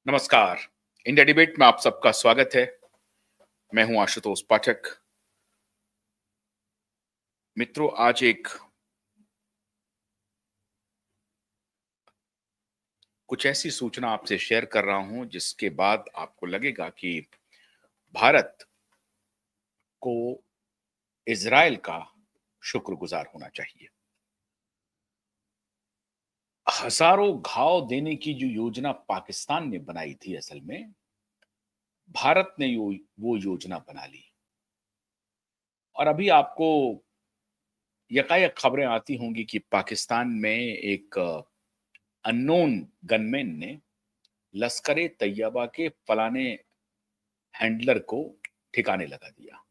नमस्कार। India debate में आप सबका स्वागत है। मैं हूं आशुतोष पाठक। मित्रों, आज एक कुछ ऐसी सूचना आपसे शेयर कर रहा हूं जिसके बाद आपको लगेगा कि भारत को इजराइल का शुक्रगुजार होना चाहिए। हजारों घाव देने की जो योजना पाकिस्तान ने बनाई थी, असल में भारत ने वो योजना बना ली। और अभी आपको यकायक खबरें आती होंगी कि पाकिस्तान में एक अननोन गनमैन ने लश्कर ए तैयबा के फलाने हैंडलर को ठिकाने लगा दिया।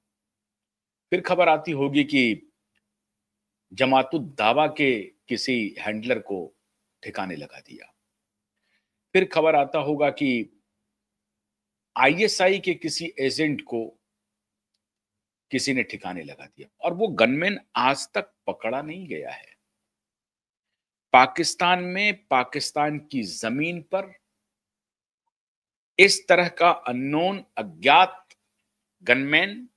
फिर खबर आती होगी कि जमातुद दावा के किसी हैंडलर को ठिकाने लगा दिया। फिर खबर आता होगा कि आईएसआई के किसी एजेंट को किसी ने ठिकाने लगा दिया, और वो गनमैन आज तक पकड़ा नहीं गया है। पाकिस्तान में, पाकिस्तान की जमीन पर इस तरह का अननोन अज्ञात गनमैन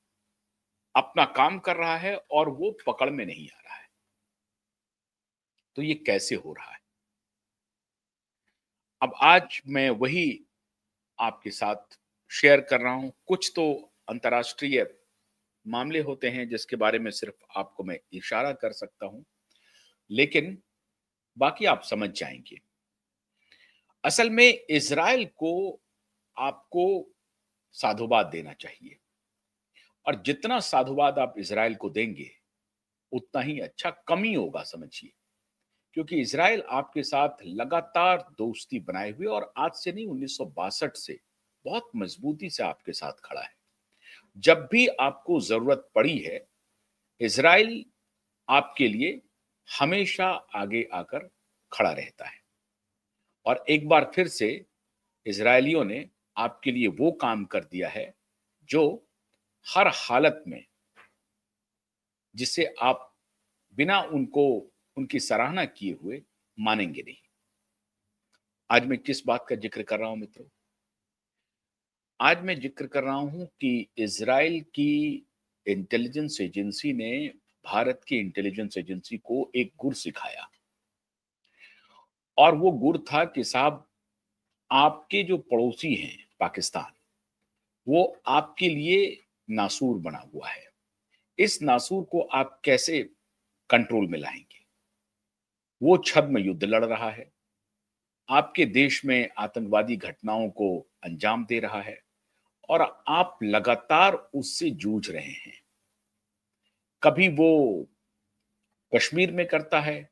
अपना काम कर रहा है और वो पकड़ में नहीं आ रहा है। तो ये कैसे हो रहा है? अब आज मैं वही आपके साथ शेयर कर रहा हूं। कुछ तो अंतर्राष्ट्रीय मामले होते हैं जिसके बारे में सिर्फ आपको मैं इशारा कर सकता हूं, लेकिन बाकी आप समझ जाएंगे। असल में इजराइल को आपको साधुवाद देना चाहिए, और जितना साधुवाद आप इजराइल को देंगे उतना ही अच्छा, कम ही होगा, समझिए। क्योंकि इजराइल आपके साथ लगातार दोस्ती बनाए हुए, और आज से नहीं, 1962 से बहुत मजबूती से आपके साथ खड़ा है। जब भी आपको जरूरत पड़ी है, इजराइल आपके लिए हमेशा आगे आकर खड़ा रहता है। और एक बार फिर से इजरायलियों ने आपके लिए वो काम कर दिया है जो हर हालत में, जिसे आप बिना उनकी सराहना किए हुए मानेंगे नहीं। आज मैं किस बात का जिक्र कर रहा हूं मित्रों? आज मैं जिक्र कर रहा हूं कि इजराइल की इंटेलिजेंस एजेंसी ने भारत की इंटेलिजेंस एजेंसी को एक गुर सिखाया। और वो गुर था कि साहब, आपके जो पड़ोसी हैं पाकिस्तान, वो आपके लिए नासूर बना हुआ है। इस नासूर को आप कैसे कंट्रोल में लाएंगे? वो छद्म युद्ध लड़ रहा है, आपके देश में आतंकवादी घटनाओं को अंजाम दे रहा है, और आप लगातार उससे जूझ रहे हैं। कभी वो कश्मीर में करता है,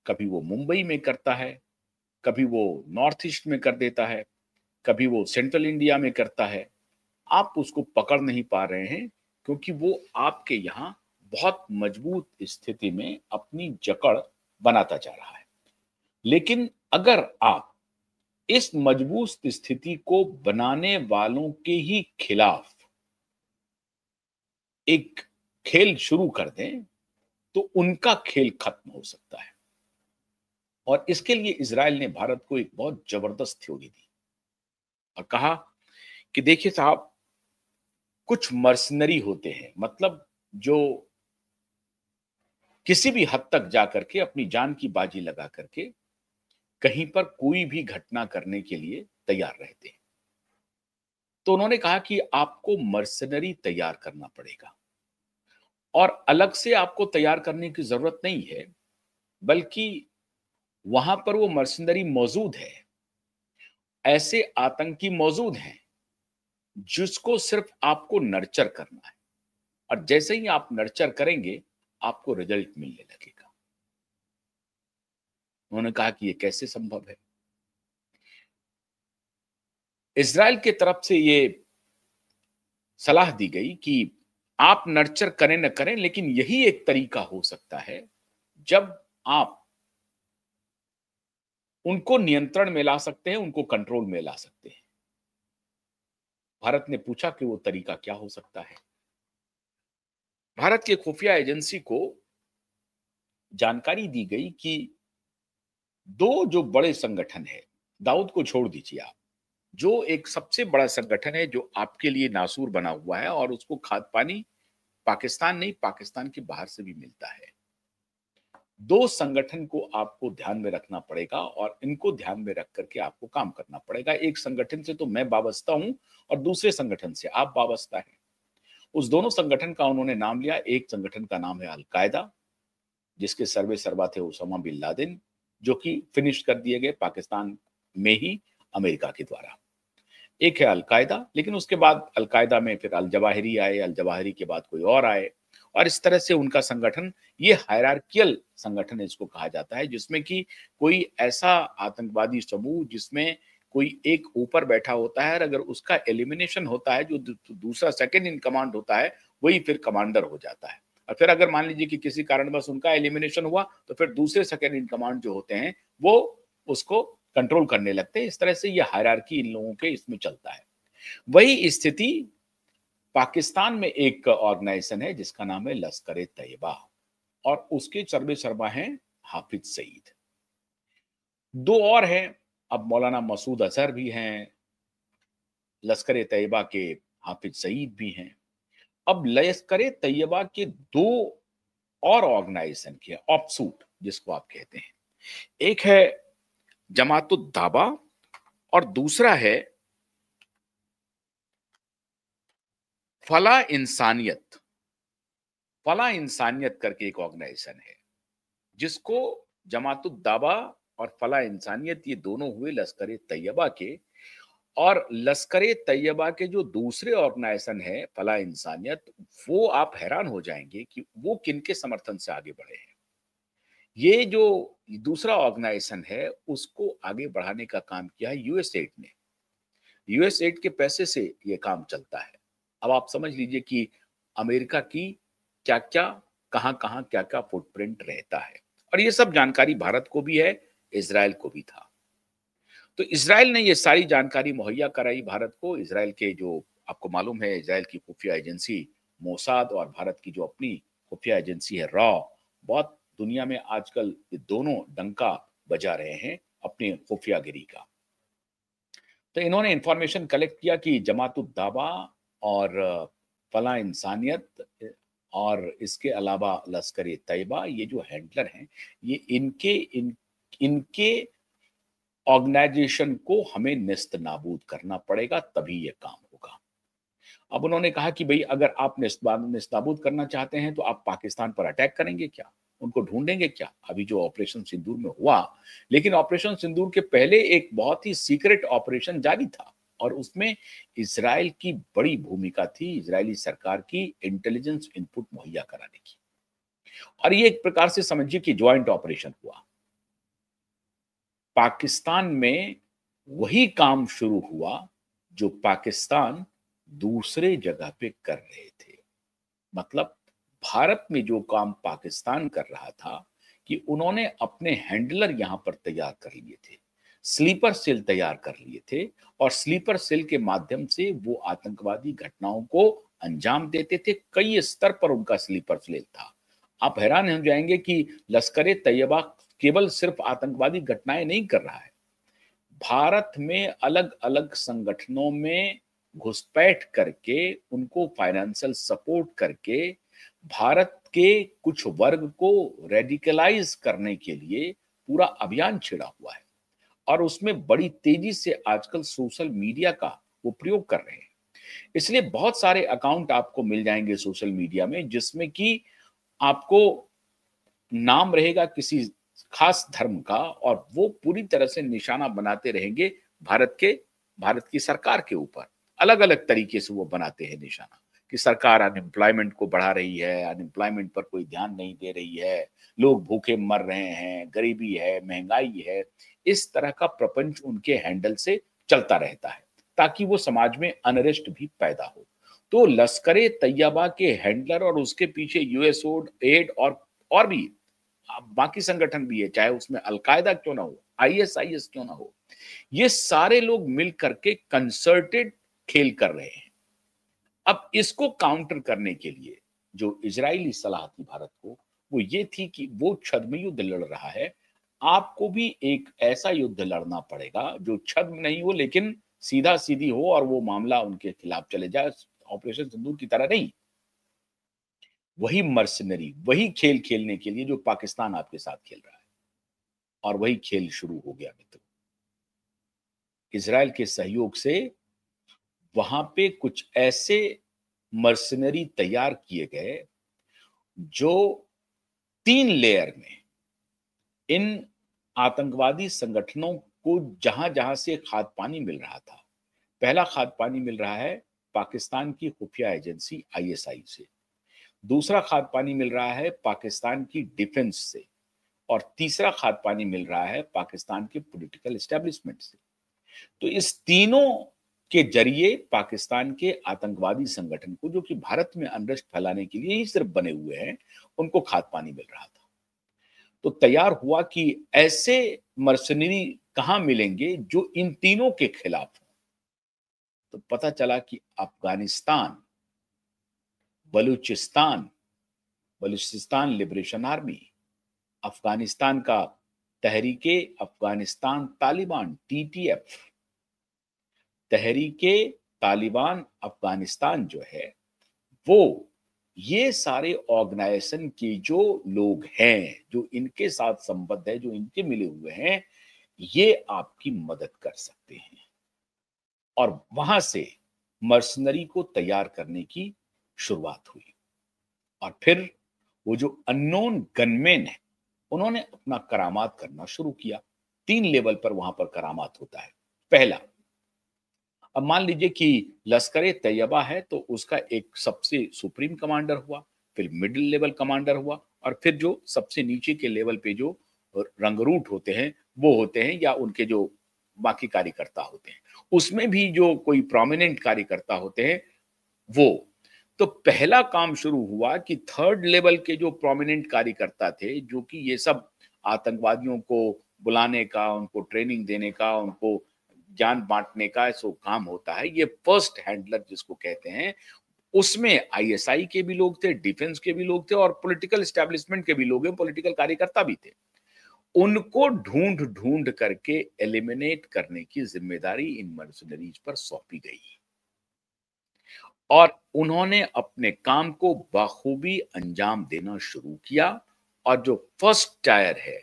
कभी वो मुंबई में करता है, कभी वो नॉर्थ ईस्ट में कर देता है, कभी वो सेंट्रल इंडिया में करता है। आप उसको पकड़ नहीं पा रहे हैं क्योंकि वो आपके यहां बहुत मजबूत स्थिति में अपनी जकड़ बनाता जा रहा है। लेकिन अगर आप इस मजबूत स्थिति को बनाने वालों के ही खिलाफ एक खेल शुरू कर दें, तो उनका खेल खत्म हो सकता है। और इसके लिए इजराइल ने भारत को एक बहुत जबरदस्त थ्योरी दी और कहा कि देखिए साहब, कुछ मर्सनरी होते हैं, मतलब जो किसी भी हद तक जाकर के अपनी जान की बाजी लगा करके कहीं पर कोई भी घटना करने के लिए तैयार रहते हैं। तो उन्होंने कहा कि आपको मर्सनरी तैयार करना पड़ेगा, और अलग से आपको तैयार करने की जरूरत नहीं है, बल्कि वहां पर वो मर्सनरी मौजूद है। ऐसे आतंकी मौजूद हैं जिसको सिर्फ आपको नर्चर करना है, और जैसे ही आप नर्चर करेंगे आपको रिजल्ट मिलने लगेगा। उन्होंने कहा कि ये कैसे संभव है? इजराइल की तरफ से ये सलाह दी गई कि आप नर्चर करें न करें, लेकिन यही एक तरीका हो सकता है जब आप उनको नियंत्रण में ला सकते हैं, उनको कंट्रोल में ला सकते हैं। भारत ने पूछा कि वो तरीका क्या हो सकता है। भारत की खुफिया एजेंसी को जानकारी दी गई कि दो जो बड़े संगठन है, दाऊद को छोड़ दीजिए आप, जो एक सबसे बड़ा संगठन है जो आपके लिए नासूर बना हुआ है और उसको खाद पानी पाकिस्तान नहीं, पाकिस्तान के बाहर से भी मिलता है। 2 संगठन को आपको ध्यान में रखना पड़ेगा और इनको ध्यान में रख करके आपको काम करना पड़ेगा। एक संगठन से तो मैं वाबस्ता हूँ और दूसरे संगठन से आप वाबस्ता हैं। उस दोनों संगठन का उन्होंने नाम लिया। एक संगठन का नाम है अल-कायदा, जिसके सर्वेसर्वा थे ओसामा बिन लादेन, जो कि फिनिश कर दिए गए पाकिस्तान में ही अमेरिका के द्वारा। एक है अल-कायदा, लेकिन उसके बाद अल-कायदा में फिर अल-जवाहिरी आए, अल-जवाहिरी के बाद कोई और आए और इस तरह से उनका संगठन, ये हायरार्कियल संगठन इसको कहा जाता है, जिसमें कि कोई ऐसा आतंकवादी समूह जिसमें कोई एक ऊपर बैठा होता है और अगर उसका एलिमिनेशन होता है, जो दूसरा सेकंड इन कमांड होता है, वही फिर कमांडर हो जाता है। और फिर अगर मान लीजिए कि किसी कारणवश उनका एलिमिनेशन हुआ, तो फिर दूसरे सेकंड इन कमांड जो होते हैं, वो उसको कंट्रोल करने लगते हैं। इस तरह से ये हायरार्की इन लोगों के इसमें चलता है। वही स्थिति पाकिस्तान में एक ऑर्गेनाइजेशन है जिसका नाम है लश्कर-ए-तैयबा और उसके सर्वेसर्वा हैं हाफिज सईद। 2 और हैं, अब मौलाना मसूद अजहर भी हैं, लश्कर-ए-तैयबा के हाफिज सईद भी हैं। अब लश्कर-ए-तैयबा के 2 और ऑर्गेनाइजेशन के ऑफशूट जिसको आप कहते हैं। एक है जमात-उद-दावा और दूसरा है फलाह-इंसानियत। फलाह-इंसानियत करके एक ऑर्गेनाइजेशन है, जिसको जमात-उद-दावा और फलाह-इंसानियत ये दोनों हुए लश्कर-ए-तैयबा के और लश्कर-ए-तैयबा के जो दूसरे ऑर्गेनाइजेशन है फलाह-इंसानियत, वो आप हैरान हो जाएँगे कि वो किनके समर्थन से आगे बढ़े हैं। ये जो दूसरा ऑर्गेनाइजेशन है, उसको आगे बढ़ाने का काम किया है यूएसएड ने। यूएसएड के पैसे से ये काम चलता है। अब आप समझ लीजिए कि अमेरिका की क्या-क्या, कहाँ-कहाँ, क्या-क्या फुटप्रिंट रहता है और ये सब जानकारी भारत को भी है, इज़राइल को भी था। तो इज़राइल ने ये सारी जानकारी मुहैया कराई भारत को। इज़राइल के जो आपको मालूम है इज़राइल की खुफिया एजेंसी मोसाद और भारत की जो अपनी खुफिया एजेंसी है रॉ, बहुत दुनिया में आजकल ये दोनों डंका बजा रहे हैं अपनी खुफियागिरी का। तो इन्होंने इन्फॉर्मेशन कलेक्ट किया कि जमात-उद-दावा और फलाह इंसानियत और इसके अलावा लश्कर-ए-तैयबा ये जो हैंडलर हैं, ये इनके ऑर्गेनाइजेशन को हमें नेस्त-नाबूद करना पड़ेगा तभी ये काम होगा। अब उन्होंने कहा कि भई अगर आप नेस्त-नाबूद करना चाहते हैं तो आप पाकिस्तान पर अटैक करेंगे क्या? उनको ढूँढेंगे क्या? अभी जो ऑपरेशन सिंदूर में हुआ, लेकिन ऑपरेशन सिंदूर के पहले एक बहुत ही सीक्रेट ऑपरेशन जारी था और उसमें इज़राइल की बड़ी भूमिका थी, इज़राइली सरकार की इंटेलिजेंस इनपुट मुहैया कराने की। और ये एक प्रकार से समझिए कि जॉइंट ऑपरेशन हुआ। पाकिस्तान में वही काम शुरू हुआ जो पाकिस्तान दूसरे जगह पे कर रहे थे। मतलब भारत में जो काम पाकिस्तान कर रहा था कि उन्होंने अपने हैंडलर यहां पर तैयार कर लिए थे, स्लीपर सेल तैयार कर लिए थे और स्लीपर सेल के माध्यम से वो आतंकवादी घटनाओं को अंजाम देते थे। कई स्तर पर उनका स्लीपर सेल था। आप हैरान हो जाएंगे कि लश्कर ए तैयबा केवल सिर्फ आतंकवादी घटनाएं नहीं कर रहा है, भारत में अलग-अलग संगठनों में घुसपैठ करके, उनको फाइनेंशियल सपोर्ट करके, भारत के कुछ वर्ग को रेडिकलाइज करने के लिए पूरा अभियान छिड़ा हुआ है और उसमें बड़ी तेजी से आजकल सोशल मीडिया का वो प्रयोग कर रहे हैं। इसलिए बहुत सारे अकाउंट आपको मिल जाएंगे सोशल मीडिया में जिसमें कि आपको नाम रहेगा किसी खास धर्म का और वो पूरी तरह से निशाना बनाते रहेंगे भारत की सरकार के ऊपर। अलग-अलग तरीके से वो बनाते हैं निशाना कि सरकार अनएम्प्लॉयमेंट को बढ़ा रही है, अनएम्प्लॉयमेंट पर कोई ध्यान नहीं दे रही है, लोग भूखे मर रहे हैं, गरीबी है, महंगाई है। इस तरह का प्रपंच उनके हैंडल से चलता रहता है ताकि वो समाज में अनरेस्ट भी पैदा हो। तो लश्कर-ए-तैयबा के हैंडलर और उसके पीछे यूएसओ एड और भी बाकी संगठन भी है, चाहे उसमें अल-कायदा क्यों ना हो, आईएसआईएस क्यों ना हो, ये सारे लोग मिल करके कंसर्टेड खेल कर रहे हैं। अब इसको काउंटर करने के लिए जो इजरायली सलाह थी भारत को, वो ये थी कि वो छद्म युद्ध लड़ रहा है, आपको भी एक ऐसा युद्ध लड़ना पड़ेगा जो छद्म नहीं हो लेकिन सीधा सीधी हो और वो मामला उनके खिलाफ चले जाए, ऑपरेशन सिंदूर की तरह नहीं। वही मर्सनरी, वही खेल खेलने के लिए जो पाकिस्तान आपके साथ खेल रहा है, और वही खेल शुरू हो गया मित्रों। इज़राइल के सहयोग से वहां पे कुछ ऐसे मर्सनरी तैयार किए गए जो 3 लेयर में इन आतंकवादी संगठनों को जहां-जहां से खाद पानी मिल रहा था। पहला खाद पानी मिल रहा है पाकिस्तान की खुफिया एजेंसी आईएसआई से, दूसरा खाद पानी मिल रहा है पाकिस्तान की डिफेंस से, और तीसरा खाद पानी मिल रहा है पाकिस्तान के पॉलिटिकल एस्टेब्लिशमेंट से। तो इस तीनों के जरिए पाकिस्तान के आतंकवादी संगठन को, जो कि भारत में अनरेस्ट फैलाने के लिए ही सिर्फ बने हुए हैं, उनको खाद पानी मिल रहा था। तो तैयार हुआ कि ऐसे मर्सनरी कहां मिलेंगे जो इन तीनों के खिलाफ हो। तो पता चला कि अफगानिस्तान, बलूचिस्तान, बलूचिस्तान लिबरेशन आर्मी, अफगानिस्तान का तहरीके अफगानिस्तान तालिबान टीटीएफ, तहरीके तालिबान अफगानिस्तान जो है वो, ये सारे ऑर्गेनाइजेशन के जो लोग हैं, जो इनके साथ संबद्ध है, जो इनके मिले हुए हैं, ये आपकी मदद कर सकते हैं। और वहां से मर्सनरी को तैयार करने की शुरुआत हुई। और फिर वो जो अननोन गनमैन है, उन्होंने अपना करामात करना शुरू किया। 3 लेवल पर वहां पर करामात होता है। पहला, अब मान लीजिए कि लश्कर-ए-तैयबा है तो उसका एक सबसे सुप्रीम कमांडर हुआ, फिर मिडिल लेवल कमांडर हुआ, और फिर जो सबसे नीचे के लेवल पे जो रंगरूट होते हैं वो होते हैं, या उनके जो बाकी कार्यकर्ता होते हैं। उसमें भी जो कोई प्रोमिनेंट कार्यकर्ता होते हैं वो। तो पहला काम शुरू हुआ कि 3rd लेवल के जो प्रोमिनेंट कार्यकर्ता थे, जो कि ये सब आतंकवादियों को बुलाने का, उनको ट्रेनिंग देने का, उनको ज्ञान बांटने का सो काम होता है, ये फर्स्ट हैंडलर जिसको कहते हैं, उसमें आईएसआई के भी लोग थे, डिफेंस के भी लोग थे, और पॉलिटिकल एस्टेब्लिशमेंट के भी लोग हैं, पॉलिटिकल कार्यकर्ता भी थे। उनको ढूंढ ढूंढ करके एलिमिनेट करने की जिम्मेदारी इन मर्सनरीज पर सौंपी गई, और उन्होंने अपने काम को बखूबी अंजाम देना शुरू किया। और जो फर्स्ट टायर है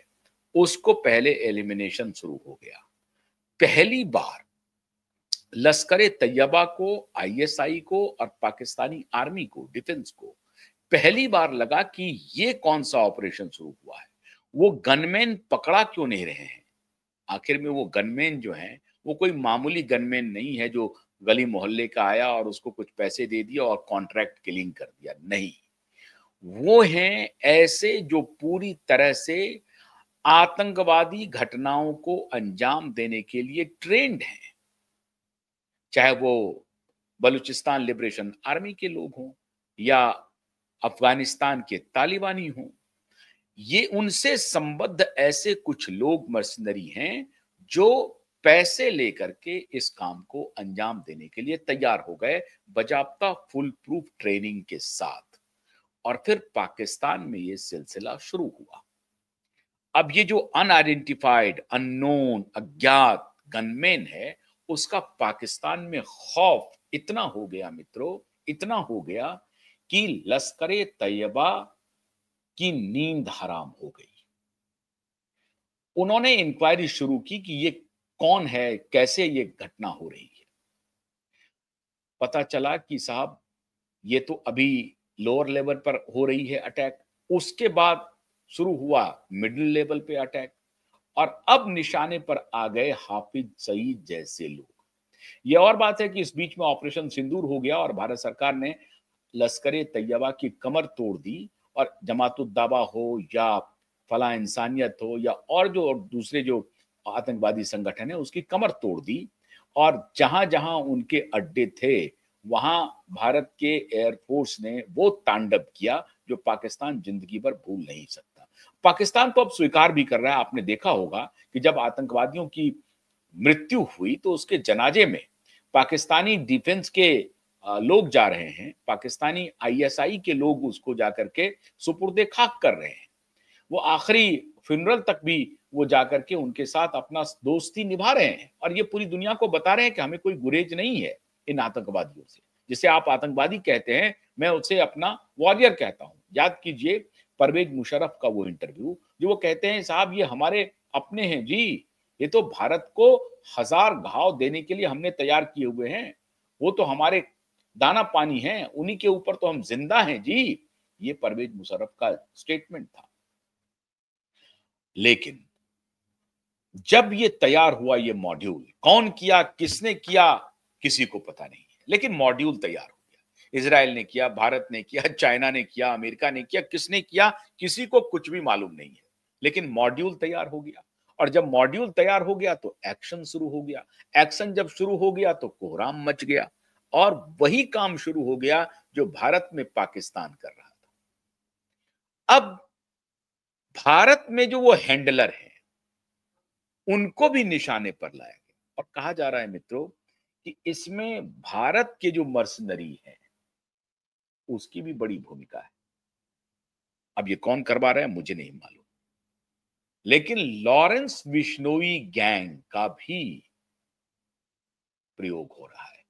उसको पहले एलिमिनेशन शुरू हो गया। पहली बार लश्कर-ए-तैयबा को, आईएसआई को और पाकिस्तानी आर्मी को, डिफेंस को पहली बार लगा कि ये कौन सा ऑपरेशन शुरू हुआ है। वो गनमैन पकड़ा क्यों नहीं रहे हैं। आखिर में वो गनमैन जो हैं, वो कोई मामूली गनमैन नहीं है जो गली मोहल्ले का आया और उसको कुछ पैसे दे दिया और कॉन्ट्रैक्ट किलिंग कर दिया, नहीं। वो हैं ऐसे जो पूरी तरह से आतंकवादी घटनाओं को अंजाम देने के लिए ट्रेंड हैं। चाहे वो बलूचिस्तान लिबरेशन आर्मी के लोग हों या अफगानिस्तान के तालिबानी हों, ये उनसे संबद्ध ऐसे कुछ लोग मर्सनरी हैं जो पैसे लेकर के इस काम को अंजाम देने के लिए तैयार हो गए, बजाब्ता फुल प्रूफ ट्रेनिंग के साथ। और फिर पाकिस्तान में ये सिलसिला शुरू हुआ। अब ये जो अनआइडेंटिफाइड, अननोन, अज्ञात गनमैन है, उसका पाकिस्तान में खौफ इतना हो गया मित्रों, इतना हो गया कि लश्कर-ए-तैयबा की नींद हराम हो गई। उन्होंने इंक्वायरी शुरू की कि ये कौन है, कैसे ये घटना हो रही है। पता चला कि साहब ये तो अभी लोअर लेवल पर हो रही है अटैक, उसके बाद शुरू हुआ मिडिल लेवल पे अटैक, और अब निशाने पर आ गए हाफिज सईद जैसे लोग। ये और बात है कि इस बीच में ऑपरेशन सिंदूर हो गया और भारत सरकार ने लश्कर-ए-तैयबा की कमर तोड़ दी, और जमात-उद-दावा हो या फलाह इंसानियत हो या और जो दूसरे जो आतंकवादी संगठन है उसकी कमर तोड़ दी, और जहां-जहां उनके अड्डे थे वहां भारत के एयरफोर्स ने वो तांडव किया जो पाकिस्तान जिंदगी भर भूल नहीं सकता। पाकिस्तान तो अब स्वीकार भी कर रहा है। आपने देखा होगा कि जब आतंकवादियों की मृत्यु हुई तो उसके जनाजे में पाकिस्तानी डिफेंस के लोग जा रहे हैं, पाकिस्तानी आईएसआई के लोग उसको जाकर के सुपुर्दे खाक कर रहे हैं। वो आखिरी फ्यूनरल तक भी वो जाकर के उनके साथ अपना दोस्ती निभा रहे हैं और ये पूरी दुनिया को बता रहे हैं कि हमें कोई गुरेज नहीं है इन आतंकवादियों से। जिसे आप आतंकवादी कहते हैं, मैं उसे अपना वॉरियर कहता हूं। याद कीजिए परवेज मुशर्रफ का वो इंटरव्यू, जो वो कहते हैं साहब ये हमारे अपने हैं जी, ये तो भारत को हजार घाव देने के लिए हमने तैयार किए हुए हैं, वो तो हमारे दाना पानी हैं, उन्हीं के ऊपर तो हम जिंदा हैं जी। ये परवेज मुशर्रफ का स्टेटमेंट था। लेकिन जब ये तैयार हुआ, ये मॉड्यूल कौन किया, किसने किया, किसी को पता नहीं है, लेकिन मॉड्यूल तैयार हो गया। इजराइल ने किया, भारत ने किया, चाइना ने किया, अमेरिका ने किया, किसने किया किसी को कुछ भी मालूम नहीं है, लेकिन मॉड्यूल तैयार हो गया। और जब मॉड्यूल तैयार हो गया तो एक्शन शुरू हो गया। एक्शन जब शुरू हो गया तो कोहराम मच गया और वही काम शुरू हो गया जो भारत में पाकिस्तान कर रहा था। अब भारत में जो वो हैंडलर है उनको भी निशाने पर लाया गया और कहा जा रहा है मित्रों कि इसमें भारत के जो मर्सनरी हैं उसकी भी बड़ी भूमिका है। अब ये कौन करवा रहा है मुझे नहीं मालूम, लेकिन लॉरेंस बिश्नोई गैंग का भी प्रयोग हो रहा है।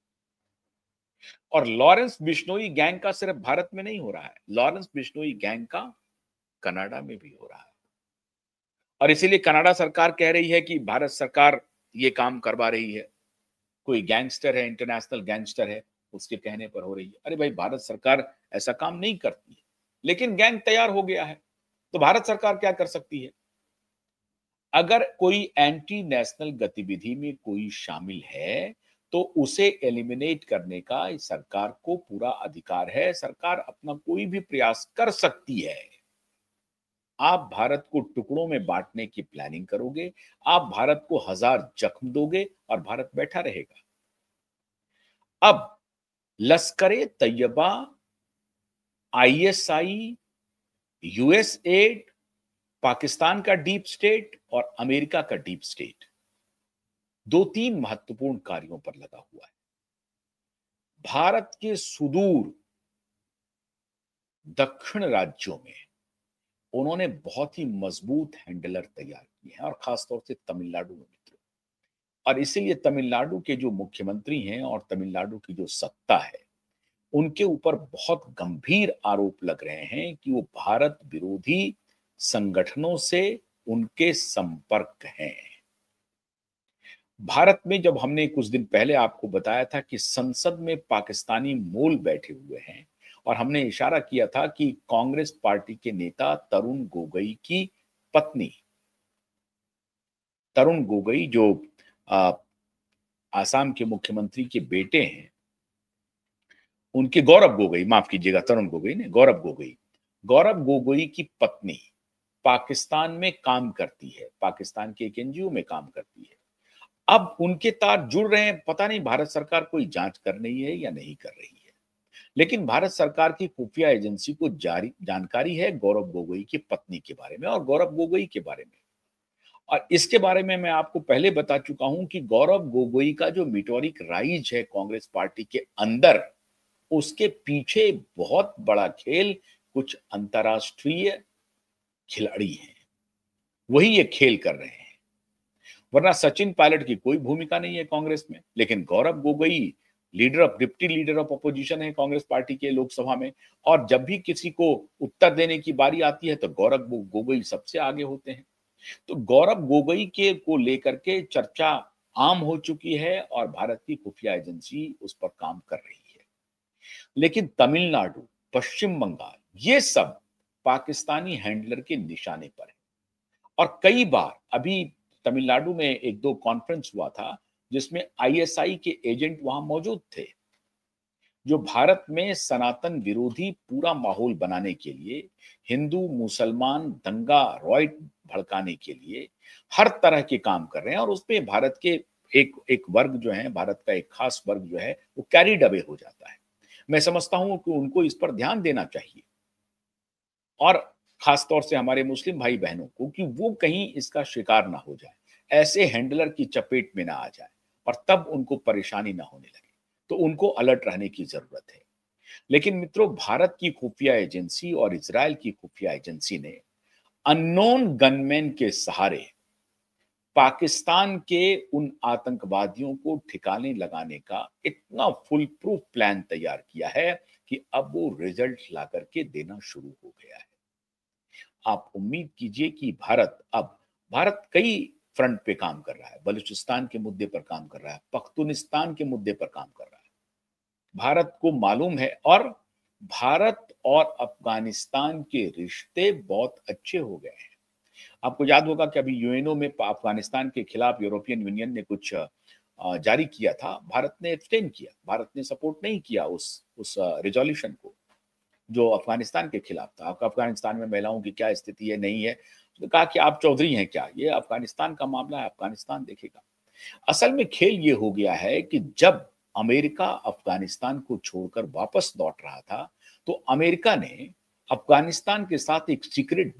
और लॉरेंस बिश्नोई गैंग का सिर्फ भारत में नहीं हो रहा है, लॉरेंस बिश्नोई गैंग का कनाडा में भी हो रहा है। और इसीलिए कनाडा सरकार कह रही है कि भारत सरकार ये काम करवा रही है। कोई गैंगस्टर है, इंटरनेशनल गैंगस्टर है, उसके कहने पर हो रही है। अरे भाई, भारत सरकार ऐसा काम नहीं करती है, लेकिन गैंग तैयार हो गया है तो भारत सरकार क्या कर सकती है? अगर कोई एंटी नेशनल गतिविधि में कोई शामिल है तो उसे एलिमिनेट करने का इस सरकार को पूरा अधिकार है। सरकार अपना कोई भी प्रयास कर सकती है। आप भारत को टुकड़ों में बांटने की प्लानिंग करोगे, आप भारत को हजार जख्म दोगे और भारत बैठा रहेगा। अब लश्कर-ए तैयबा, आईएसआई, यूएसएड, पाकिस्तान का डीप स्टेट और अमेरिका का डीप स्टेट दो तीन महत्वपूर्ण कार्यों पर लगा हुआ है। भारत के सुदूर दक्षिण राज्यों में उन्होंने बहुत ही मजबूत हैंडलर तैयार किए हैं और खासतौर से तमिलनाडु में मित्रों। और इसीलिए तमिलनाडु के जो मुख्यमंत्री हैं और तमिलनाडु की जो सत्ता है उनके ऊपर बहुत गंभीर आरोप लग रहे हैं कि वो भारत विरोधी संगठनों से उनके संपर्क हैं। भारत में जब हमने कुछ दिन पहले आपको बताया था कि संसद में पाकिस्तानी मूल बैठे हुए हैं और हमने इशारा किया था कि कांग्रेस पार्टी के नेता तरुण गोगोई की पत्नी, तरुण गोगोई जो आसाम के मुख्यमंत्री के बेटे हैं, उनके गौरव गोगोई, माफ कीजिएगा तरुण गोगोई ने, गौरव गोगोई, गौरव गोगोई की पत्नी पाकिस्तान में काम करती है, पाकिस्तान के एक एनजीओ में काम करती है। अब उनके तार जुड़ रहे हैं। पता नहीं भारत सरकार कोई जांच कर रही है या नहीं कर रही है, लेकिन भारत सरकार की खुफिया एजेंसी को जारी जानकारी है गौरव गोगोई की पत्नी के बारे में और गौरव गोगोई के बारे में। और इसके बारे में मैं आपको पहले बता चुका हूं कि गौरव गोगोई का जो मीटोरिक राइज है कांग्रेस पार्टी के अंदर, उसके पीछे बहुत बड़ा खेल कुछ अंतरराष्ट्रीय खिलाड़ी हैं, वही ये खेल कर रहे हैं। वरना सचिन पायलट की कोई भूमिका नहीं है कांग्रेस में, लेकिन Gaurav Gogoi deputy leader of opposition है कांग्रेस पार्टी के लोकसभा में। और जब भी किसी को उत्तर देने की बारी आती है तो गौरव गोगोई सबसे आगे होते हैं। तो गौरव गोगोई के को लेकर के चर्चा आम हो चुकी है और भारत की खुफिया एजेंसी उस पर काम कर रही है। लेकिन तमिलनाडु, पश्चिम बंगाल, ये सब पाकिस्तानी हैंडलर के निशाने पर है। और कई बार अभी तमिलनाडु में एक दो कॉन्फ्रेंस हुआ था जिसमें आईएसआई के एजेंट वहां मौजूद थे, जो भारत में सनातन विरोधी पूरा माहौल बनाने के लिए, हिंदू मुसलमान दंगा रॉयट भड़काने के लिए हर तरह के काम कर रहे हैं। और उसमें भारत के एक वर्ग जो है, भारत का एक खास वर्ग जो है, वो कैरीड अवे हो जाता है। मैं समझता हूं कि उनको इस पर ध्यान देना चाहिए और खासतौर से हमारे मुस्लिम भाई बहनों को, कि वो कहीं इसका शिकार ना हो जाए, ऐसे हैंडलर की चपेट में ना आ जाए और तब उनको परेशानी ना होने लगे। तो उनको अलर्ट रहने की जरूरत है। लेकिन मित्रों, भारत की खुफिया एजेंसी और इजराइल की खुफिया एजेंसी ने अननोन गनमैन के सहारे पाकिस्तान के उन आतंकवादियों को ठिकाने लगाने का इतना फुल प्रूफ प्लान तैयार किया है कि अब वो रिजल्ट ला करके देना शुरू हो गया है। आप उम्मीद कीजिए कि भारत कई फ्रंट पे काम कर रहा है, बलूचिस्तान के मुद्दे पर काम कर रहा है, पख्तूनिस्तान के मुद्दे पर काम कर रहा है। भारत को मालूम है, और भारत और अफगानिस्तान के रिश्ते बहुत अच्छे हो गए हैं। आपको याद होगा कि अभी यूएनओ में अफगानिस्तान के खिलाफ यूरोपियन यूनियन ने कुछ जारी किया था, भारत ने एब्सटेन किया, भारत ने सपोर्ट नहीं किया उस रिजोल्यूशन को जो अफगानिस्तान के खिलाफ था। आपका अफगानिस्तान में महिलाओं की क्या स्थिति है, नहीं है, तो कहा कि आप चौधरी हैं क्या, ये अफगानिस्तान का मामला है, अफगानिस्तान देखेगा। असल में खेल ये हो गया है कि जब अमेरिका अफगानिस्तान को छोड़कर वापस लौट रहा था, तो अमेरिका ने अफगानिस्तान के साथ एक सीक्रेट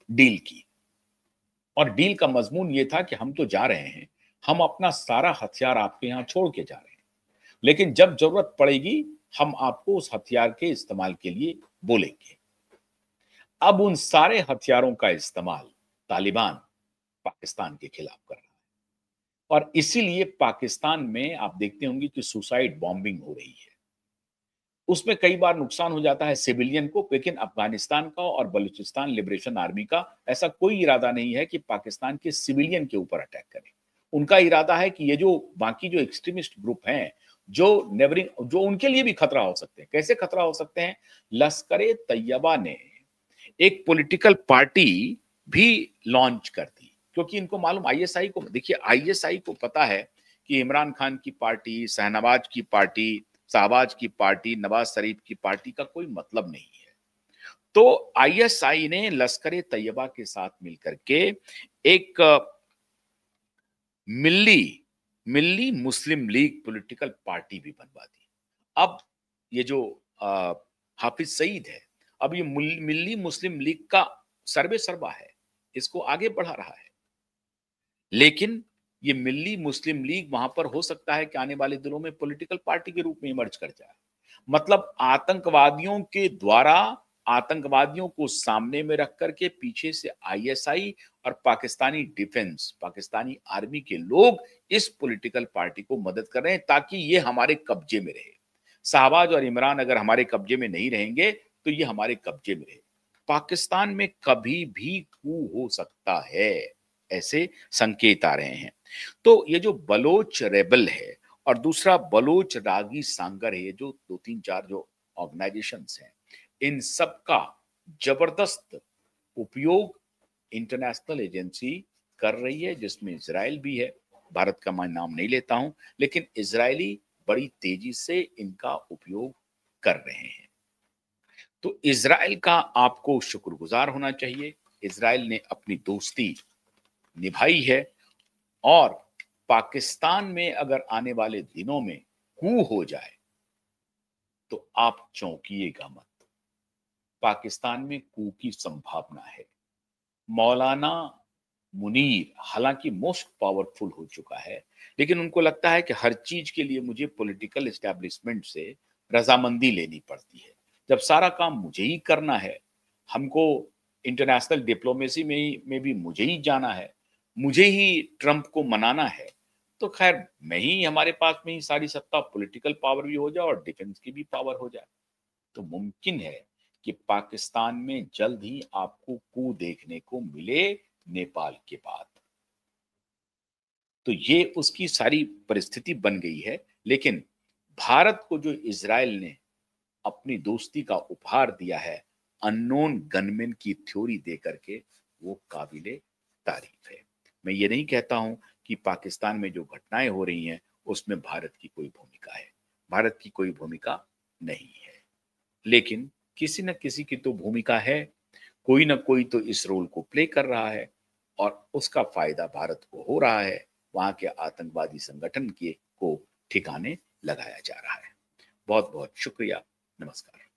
डील की, और डील का मजमून ये था कि हम तो जा रहे हैं, हम अपना सारा हथियार आपके यहां छोड़ के जा रहे हैं, लेकिन जब जरूरत पड़ेगी हम आपको उस हथियार के इस्तेमाल के लिए बोलेंगे। अब उन सारे हथियारों का इस्तेमाल तालिबान पाकिस्तान के खिलाफ कर रहा है, और इसीलिए पाकिस्तान में आप देखते होंगे कि सुसाइड बॉम्बिंग हो रही है। उसमें कई बार नुकसान हो जाता है सिविलियन को, लेकिन अफगानिस्तान का और बलूचिस्तान लिबरेशन आर्मी का ऐसा कोई इरादा नहीं है कि पाकिस्तान के सिविलियन के ऊपर अटैक करें। उनका इरादा है कि ये जो बाकी जो एक्सट्रीमिस्ट ग्रुप हैं, जो नेबरिंग, जो उनके लिए भी खतरा हो सकते हैं। कैसे खतरा हो सकते हैं? लश्कर तैयबा ने एक पॉलिटिकल पार्टी भी लॉन्च कर दी, क्योंकि इनको मालूम, आईएसआई को देखिए, आईएसआई को पता है कि इमरान खान की पार्टी, शहनवाज की पार्टी, शाहबाज की पार्टी, नवाज शरीफ की पार्टी का कोई मतलब नहीं है। तो आईएसआई ने लश्कर तैयबा के साथ मिलकर के एक मिल्ली मिल्ली मुस्लिम लीग पॉलिटिकल पार्टी भी बनवा दी। अब ये जो हाफिज सईद है, अब ये मिल्ली मुस्लिम लीग का सर्वे सर्वा है, इसको आगे बढ़ा रहा है। लेकिन ये मिल्ली मुस्लिम लीग वहां पर हो सकता है कि आने वाले दिनों में पॉलिटिकल पार्टी के रूप में इमर्ज कर जाए। मतलब आतंकवादियों के द्वारा आतंकवादियों को सामने में रख करके पीछे से आईएसआई और पाकिस्तानी डिफेंस, पाकिस्तानी आर्मी के लोग इस पॉलिटिकल पार्टी को मदद कर रहे हैं ताकि ये हमारे कब्जे में रहे। शाहबाज और इमरान अगर हमारे कब्जे में नहीं रहेंगे तो ये हमारे कब्जे में रहे। पाकिस्तान में कभी भी कू हो सकता है, ऐसे संकेत आ रहे हैं। तो ये जो बलोच रेबल है और दूसरा बलोच रागी सांगर है, जो 2-3-4 जो ऑर्गेनाइजेशंस हैं, इन सब का जबरदस्त उपयोग इंटरनेशनल एजेंसी कर रही है, जिसमें इजराइल भी है। भारत का मैं नाम नहीं लेता हूं, लेकिन इजरायली बड़ी तेजी से इनका उपयोग कर रहे हैं। तो इजराइल का आपको शुक्रगुजार होना चाहिए। इजराइल ने अपनी दोस्ती निभाई है, और पाकिस्तान में अगर आने वाले दिनों में कू हो जाए तो आप चौंकिएगा मत। पाकिस्तान में कू की संभावना है। मौलाना मुनीर हालांकि मोस्ट पावरफुल हो चुका है, लेकिन उनको लगता है कि हर चीज के लिए मुझे पॉलिटिकल एस्टेब्लिशमेंट से रजामंदी लेनी पड़ती है। जब सारा काम मुझे ही करना है, हमको इंटरनेशनल डिप्लोमेसी में भी मुझे ही जाना है, मुझे ही ट्रंप को मनाना है, तो खैर मैं ही, हमारे पास में ही सारी सत्ता, पॉलिटिकल पावर भी हो जाए और डिफेंस की भी पावर हो जाए, तो मुमकिन है कि पाकिस्तान में जल्द ही आपको कू देखने को मिले नेपाल के बाद। तो ये उसकी सारी परिस्थिति बन गई है। लेकिन भारत को जो इजराइल ने अपनी दोस्ती का उपहार दिया है, अननोन गनमैन की थ्योरी दे करके, वो काबिले तारीफ है। मैं ये नहीं कहता हूं कि पाकिस्तान में जो घटनाएं हो रही हैं उसमें भारत की कोई भूमिका है, भारत की कोई भूमिका नहीं है, लेकिन किसी न किसी की तो भूमिका है। कोई ना कोई तो इस रोल को प्ले कर रहा है, और उसका फायदा भारत को हो रहा है। वहां के आतंकवादी संगठन के को ठिकाने लगाया जा रहा है। बहुत बहुत शुक्रिया। नमस्कार।